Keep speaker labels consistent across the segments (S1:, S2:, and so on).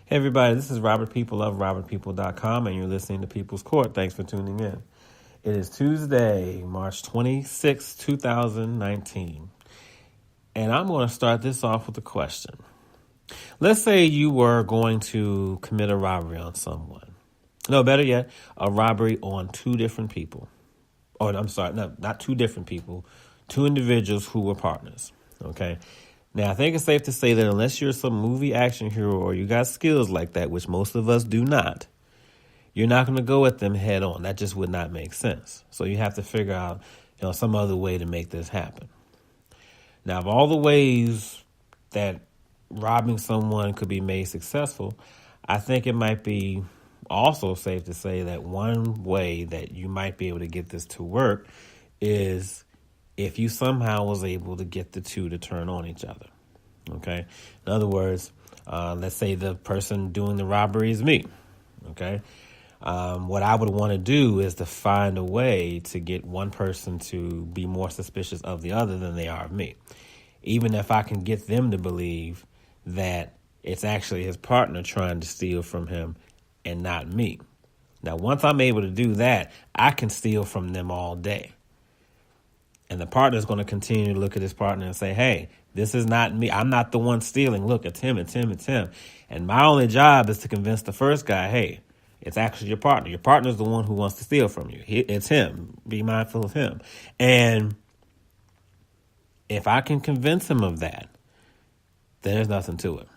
S1: Hey everybody, this is Robert People of RobertPeople.com, and you're listening to People's Court. Thanks for tuning in. It is Tuesday, March 26, 2019, and I'm going to start this off with a question. Let's say you were going to commit a robbery on someone. No, better yet, a robbery on two different people. Oh, I'm sorry, no, not two different people, two individuals who were partners, okay? Now, I think it's safe to say that unless you're some movie action hero or you got skills like that, which most of us do not, you're not going to go at them head on. That just would not make sense. So you have to figure out, some other way to make this happen. Now, of all the ways that robbing someone could be made successful, I think it might be also safe to say that one way that you might be able to get this to work is if you somehow was able to get the two to turn on each other, okay? In other words, let's say the person doing the robbery is me, okay? What I would want to do is to find a way to get one person to be more suspicious of the other than they are of me. Even if I can get them to believe that it's actually his partner trying to steal from him and not me. Now, once I'm able to do that, I can steal from them all day. And the partner is going to continue to look at his partner and say, hey, this is not me. I'm not the one stealing. Look, it's him, it's him, it's him. And my only job is to convince the first guy, hey, it's actually your partner. Your partner is the one who wants to steal from you. It's him. Be mindful of him. And if I can convince him of that, then there's nothing to it.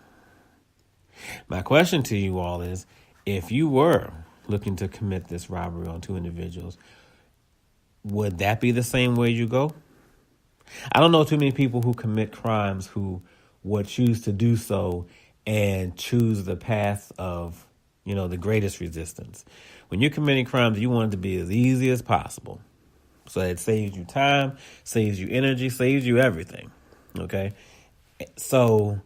S1: My question to you all is, if you were looking to commit this robbery on two individuals, would that be the same way you go? I don't know too many people who commit crimes who would choose to do so and choose the path of, the greatest resistance. When you're committing crimes, you want it to be as easy as possible. So it saves you time, saves you energy, saves you everything. Okay? So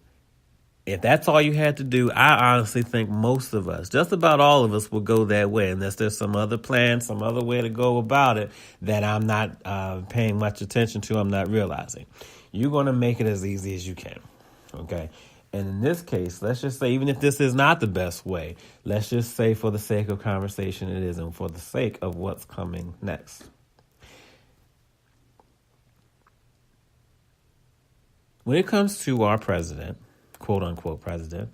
S1: if that's all you had to do, I honestly think most of us, just about all of us, will go that way, unless there's some other plan, some other way to go about it that I'm not paying much attention to, I'm not realizing. You're going to make it as easy as you can, okay? And in this case, let's just say, even if this is not the best way, let's just say for the sake of conversation it is, and for the sake of what's coming next. When it comes to our president, quote unquote president,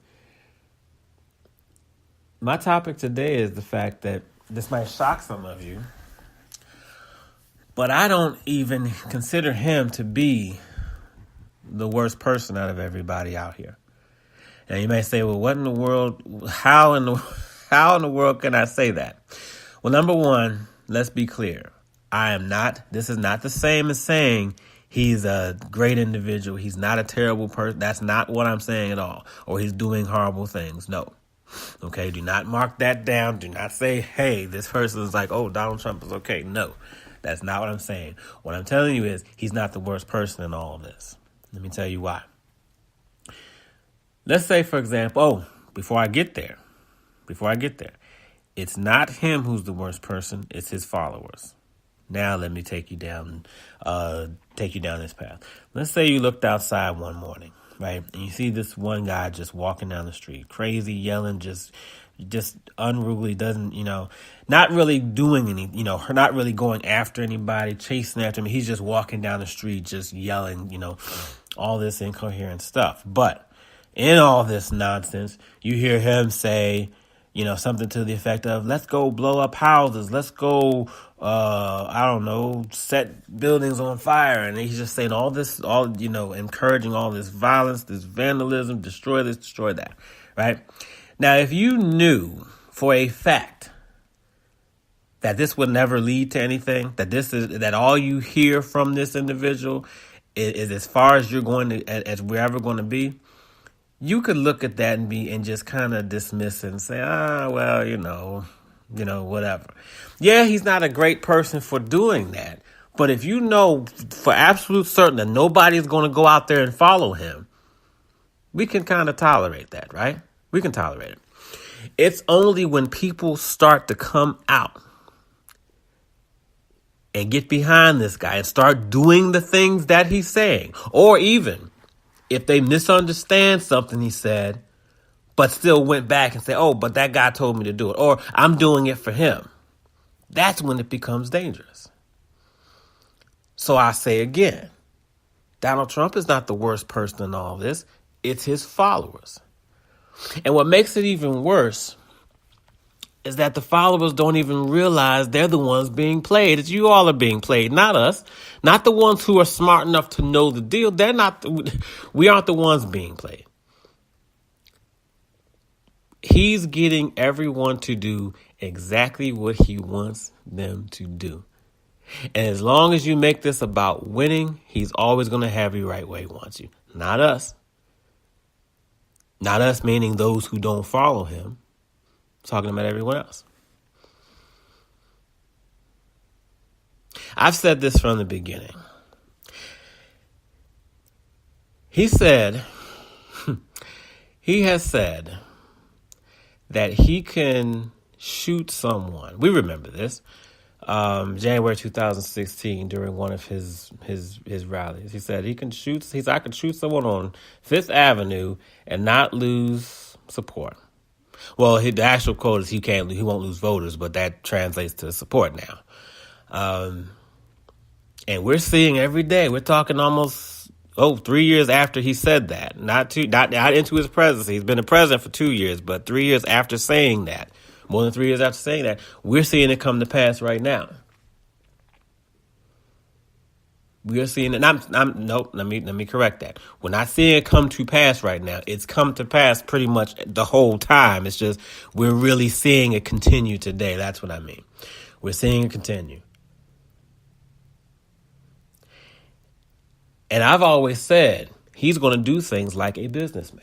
S1: my topic today is the fact that this might shock some of you, but I don't even consider him to be the worst person out of everybody out here. Now you may say, well, what in the world, how in the world can I say that? Well, number one, let's be clear. This is not the same as saying he's a great individual. He's not a terrible person. That's not what I'm saying at all. Or he's doing horrible things. No. Okay, do not mark that down. Do not say, hey, this person is like, oh, Donald Trump is okay. No, that's not what I'm saying. What I'm telling you is he's not the worst person in all of this. Let me tell you why. Let's say, for example, before I get there, it's not him who's the worst person. It's his followers. Now let me take you down this path. Let's say you looked outside one morning, right? And you see this one guy just walking down the street, crazy, yelling, just unruly, doesn't, not really doing any, not really going after anybody, chasing after him. He's just walking down the street, just yelling, all this incoherent stuff. But in all this nonsense, you hear him say, something to the effect of, let's go blow up houses. Let's go, set buildings on fire. And he's just saying encouraging all this violence, this vandalism, destroy this, destroy that, right? Now, if you knew for a fact that this would never lead to anything, that all you hear from this individual is as far as you're going to, as we're ever going to be, you could look at that and just kind of dismiss it and say, whatever. Yeah, he's not a great person for doing that. But if you know for absolute certain that nobody's going to go out there and follow him, we can kind of tolerate that, right? We can tolerate it. It's only when people start to come out and get behind this guy and start doing the things that he's saying, or even if they misunderstand something he said, but still went back and said, oh, but that guy told me to do it, or I'm doing it for him. That's when it becomes dangerous. So I say again, Donald Trump is not the worst person in all this. It's his followers. And what makes it even worse is that the followers don't even realize they're the ones being played. It's you all are being played, not us. Not the ones who are smart enough to know the deal. We aren't the ones being played. He's getting everyone to do exactly what he wants them to do. And as long as you make this about winning, he's always going to have you right where he wants you. Not us. Not us, meaning those who don't follow him. Talking about everyone else. I've said this from the beginning. He has said that he can shoot someone. We remember this. January 2016, during one of his rallies, he said I could shoot someone on Fifth Avenue and not lose support. Well, the actual quote is he won't lose voters, but that translates to support now. And we're seeing every day. We're talking almost 3 years after he said that. Not into his presidency. He's been the president for 2 years, but 3 years after saying that. More than 3 years after saying that, we're seeing it come to pass right now. We are seeing it. Let me correct that. We're not seeing it come to pass right now. It's come to pass pretty much the whole time. It's just we're really seeing it continue today. That's what I mean. We're seeing it continue. And I've always said he's going to do things like a businessman.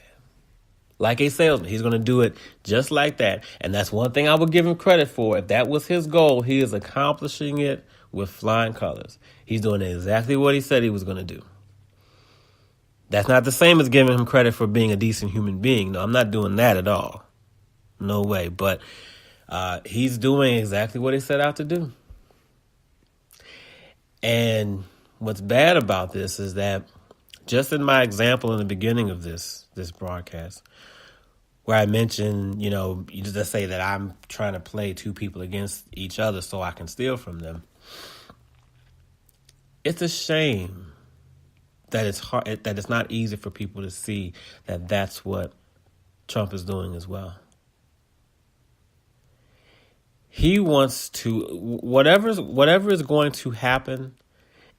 S1: Like a salesman. He's going to do it just like that. And that's one thing I would give him credit for. If that was his goal, he is accomplishing it with flying colors. He's doing exactly what he said he was going to do. That's not the same as giving him credit for being a decent human being. No, I'm not doing that at all. No way. But he's doing exactly what he set out to do. And what's bad about this is that just in my example in the beginning of this broadcast, where I mentioned, you just say that I'm trying to play two people against each other so I can steal from them. It's a shame that it's hard, that it's not easy for people to see that that's what Trump is doing as well. He wants to, whatever is going to happen,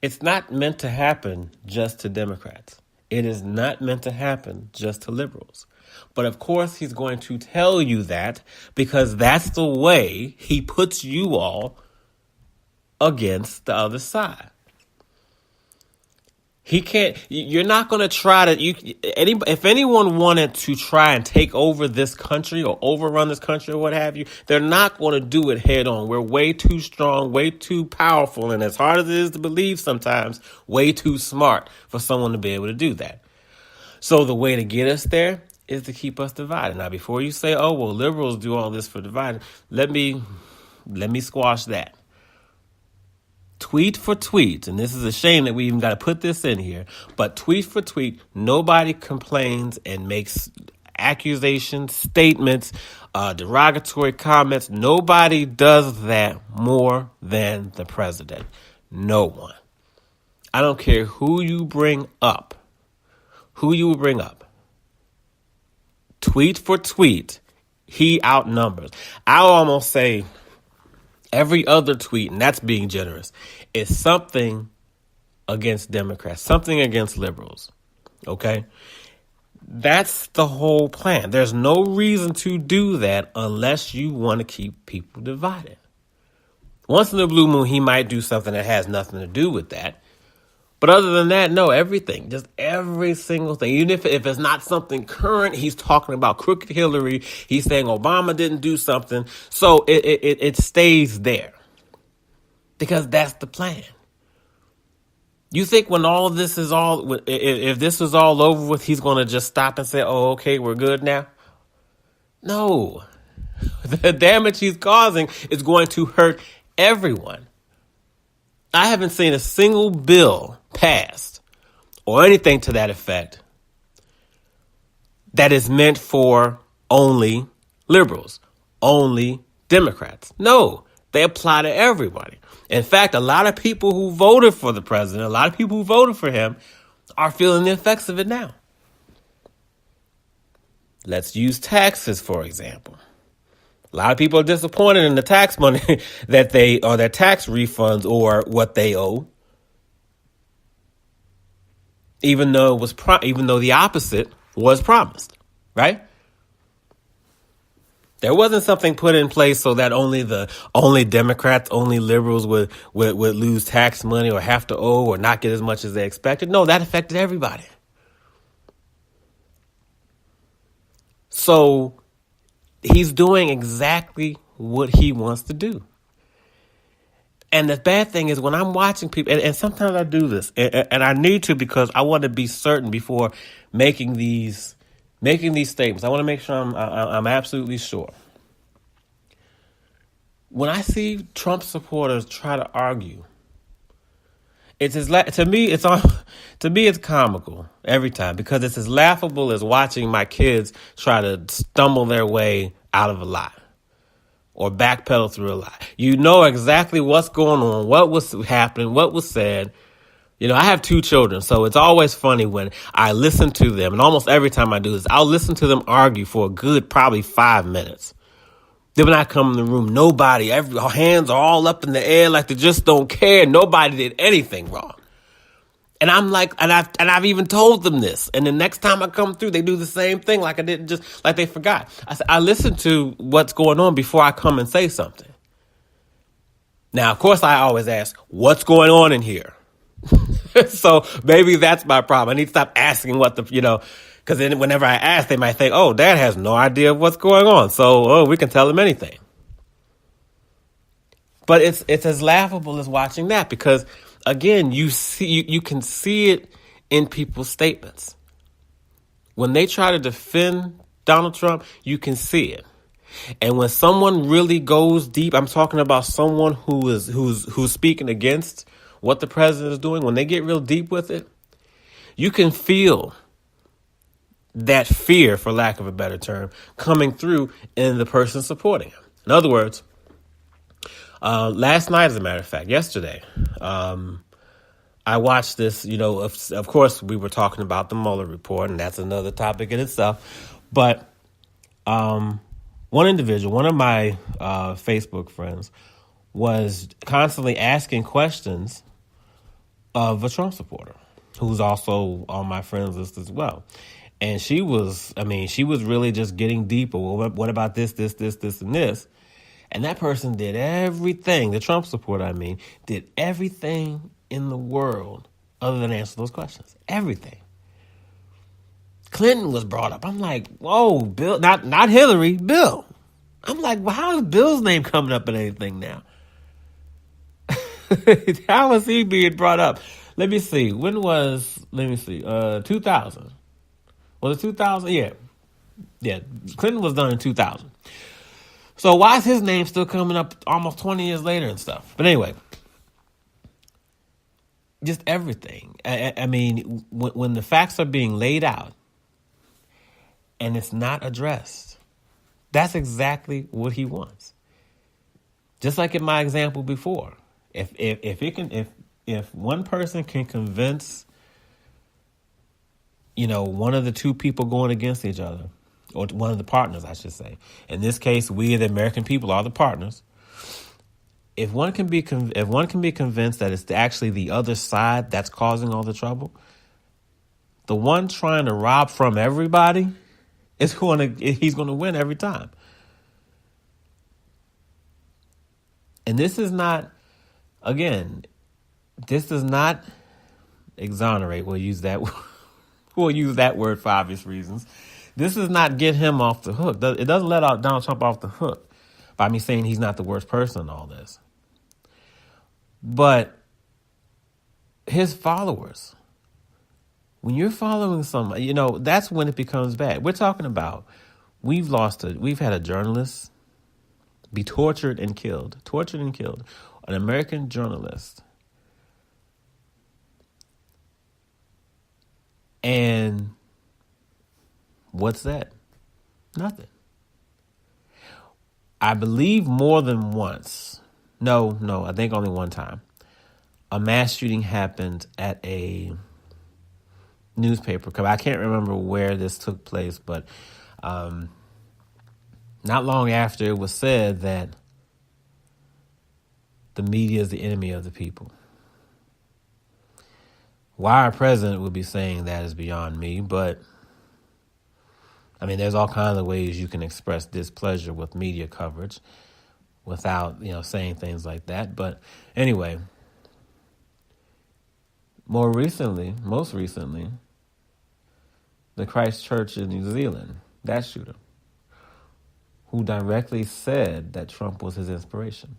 S1: it's not meant to happen just to Democrats. It is not meant to happen just to liberals. But of course, he's going to tell you that because that's the way he puts you all against the other side. You're not going to try to, if anyone wanted to try and take over this country or overrun this country or what have you, they're not going to do it head on. We're way too strong, way too powerful, and as hard as it is to believe sometimes, way too smart for someone to be able to do that. So the way to get us there is to keep us divided. Now, before you say, oh, well, liberals do all this for dividing, let me squash that. Tweet for tweet, and this is a shame that we even got to put this in here, but tweet for tweet, nobody complains and makes accusations, statements, derogatory comments. Nobody does that more than the president. No one. I don't care who you bring up. Tweet for tweet, he outnumbers. I'll almost say every other tweet, and that's being generous, is something against Democrats, something against liberals. Okay? That's the whole plan. There's no reason to do that unless you want to keep people divided. Once in a blue moon, he might do something that has nothing to do with that. But other than that, no, everything, just every single thing. Even if it's not something current, he's talking about crooked Hillary. He's saying Obama didn't do something. So it stays there because that's the plan. You think when all of this is if this is all over with, he's going to just stop and say, oh, okay, we're good now? No. The damage he's causing is going to hurt everyone. I haven't seen a single bill passed or anything to that effect that is meant for only liberals, only Democrats. No, they apply to everybody. In fact, a lot of people who voted for the president, a lot of people who voted for him are feeling the effects of it now. Let's use taxes, for example. A lot of people are disappointed in the tax money that or their tax refunds or what they owe, even though the opposite was promised, right? There wasn't something put in place so that only Democrats, only liberals would lose tax money or have to owe or not get as much as they expected. No, that affected everybody. So he's doing exactly what he wants to do. And the bad thing is when I'm watching people, and sometimes I do this, and I need to because I want to be certain before making these statements. I want to make sure I'm absolutely sure. When I see Trump supporters try to argue, to me it's comical every time because it's as laughable as watching my kids try to stumble their way out of a lie or backpedal through a lie. You know exactly what's going on, what was happening, what was said. You know, I have 2 children, so it's always funny when I listen to them, and almost every time I do this, I'll listen to them argue for a good probably 5 minutes. Then when I come in the room, our hands are all up in the air like they just don't care. Nobody did anything wrong. And I'm like, and I've even told them this. And the next time I come through, they do the same thing like like they forgot. I listen to what's going on before I come and say something. Now, of course, I always ask, what's going on in here? So maybe that's my problem. I need to stop asking because then whenever I ask, they might think, oh, Dad has no idea what's going on. So, we can tell him anything. But it's as laughable as watching that because, again, you can see it in people's statements. When they try to defend Donald Trump, you can see it. And when someone really goes deep, I'm talking about someone who's speaking against what the president is doing. When they get real deep with it, you can feel that fear, for lack of a better term, coming through in the person supporting him. In other words, last night, as a matter of fact, yesterday, I watched this, of course, we were talking about the Mueller report, and that's another topic in itself. But one individual, one of my Facebook friends, was constantly asking questions of a Trump supporter who's also on my friends list as well. And she was really just getting deeper. Well, what about this, and this? And that person did everything, the Trump supporter, did everything in the world other than answer those questions. Everything. Clinton was brought up. I'm like, whoa, Bill, not Hillary, Bill. I'm like, well, how is Bill's name coming up in anything now? How is he being brought up? Let me see. 2000. Was it 2000? Yeah. Clinton was done in 2000. So why is his name still coming up almost 20 years later and stuff? But anyway, just everything. When the facts are being laid out and it's not addressed, that's exactly what he wants. Just like in my example before, if one person can convince, one of the 2 people going against each other, or one of the partners, I should say. In this case, we, the American people, are the partners. If one can be convinced that it's actually the other side that's causing all the trouble, the one trying to rob from everybody he's going to win every time. And this is not, again, this does not exonerate. We'll use that word for obvious reasons. This does not get him off the hook. It doesn't let Donald Trump off the hook by me saying he's not the worst person in all this. But his followers, when you're following somebody, that's when it becomes bad. We're talking about we've had a journalist be tortured and killed, an American journalist. And what's that? Nothing. I believe more than once. No, I think only one time. A mass shooting happened at a newspaper. I can't remember where this took place, but not long after it was said that the media is the enemy of the people. Why our president would be saying that is beyond me, but I mean, there's all kinds of ways you can express displeasure with media coverage without, saying things like that. But anyway, most recently, the Christ Church in New Zealand, that shooter, who directly said that Trump was his inspiration.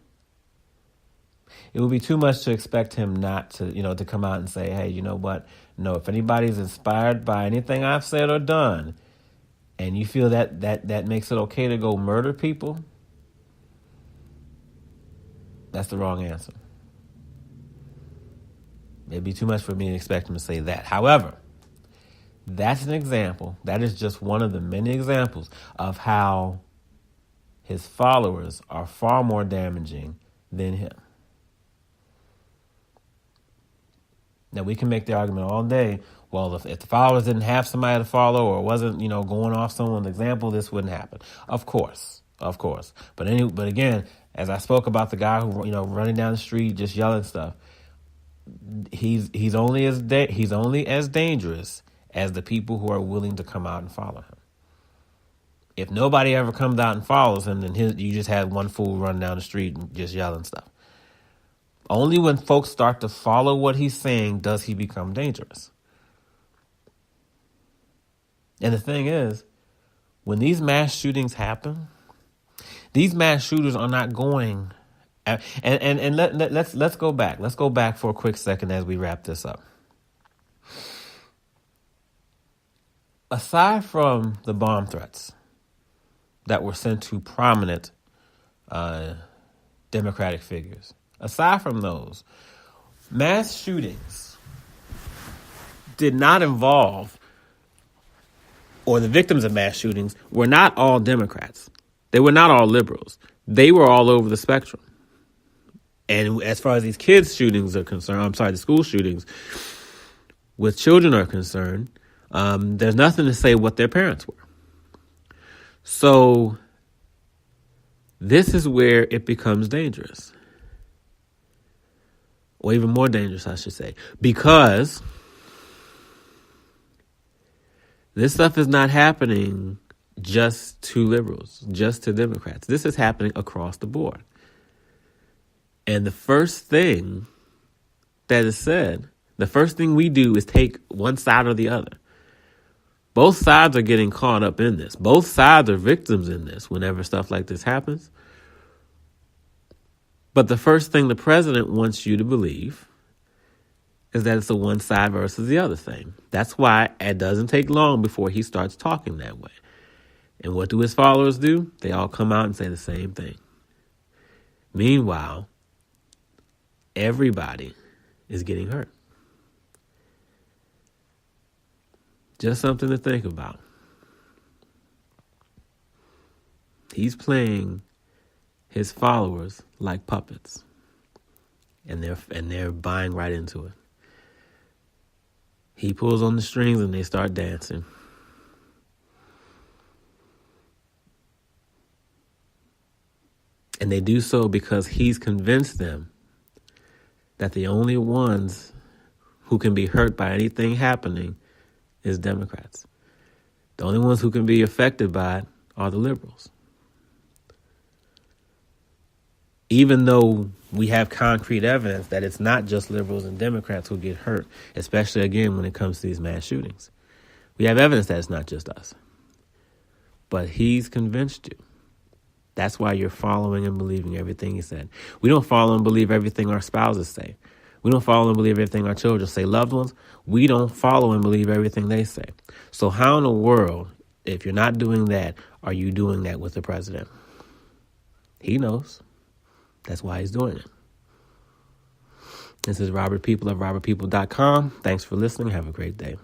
S1: It would be too much to expect him not to, to come out and say, hey, you know what? No, if anybody's inspired by anything I've said or done, and you feel that makes it okay to go murder people, that's the wrong answer. It'd be too much for me to expect him to say that. However, that's an example. That is just one of the many examples of how his followers are far more damaging than him. Now, we can make the argument all day, well, if the followers didn't have somebody to follow or wasn't, going off someone's example, this wouldn't happen. Of course. But again, as I spoke about the guy who, running down the street, just yelling stuff, he's only as dangerous as the people who are willing to come out and follow him. If nobody ever comes out and follows him, then you just had one fool run down the street and just yelling stuff. Only when folks start to follow what he's saying does he become dangerous. And the thing is, when these mass shootings happen, these mass shooters are not going. And let's go back. Let's go back for a quick second as we wrap this up. Aside from the bomb threats that were sent to prominent Democratic figures, aside from those, mass shootings did not involve, or the victims of mass shootings were not all Democrats. They were not all liberals. They were all over the spectrum. And as far as these kids' shootings are concerned, the school shootings with children are concerned, there's nothing to say what their parents were. So this is where it becomes dangerous. Or even more dangerous, I should say. Because this stuff is not happening just to liberals, just to Democrats. This is happening across the board. And the first thing that is said, the first thing we do is take one side or the other. Both sides are getting caught up in this. Both sides are victims in this whenever stuff like this happens. But the first thing the president wants you to believe is that it's a one side versus the other thing. That's why it doesn't take long before he starts talking that way. And what do his followers do? They all come out and say the same thing. Meanwhile, everybody is getting hurt. Just something to think about. He's playing his followers like puppets, and they're buying right into it. He pulls on the strings and they start dancing. And they do so because he's convinced them that the only ones who can be hurt by anything happening is Democrats. The only ones who can be affected by it are the liberals. Even though we have concrete evidence that it's not just liberals and Democrats who get hurt, especially, again, when it comes to these mass shootings. We have evidence that it's not just us. But he's convinced you. That's why you're following and believing everything he said. We don't follow and believe everything our spouses say. We don't follow and believe everything our children say. Loved ones, we don't follow and believe everything they say. So how in the world, if you're not doing that, are you doing that with the president? He knows. That's why he's doing it. This is Robert People of RobertPeople.com. Thanks for listening. Have a great day.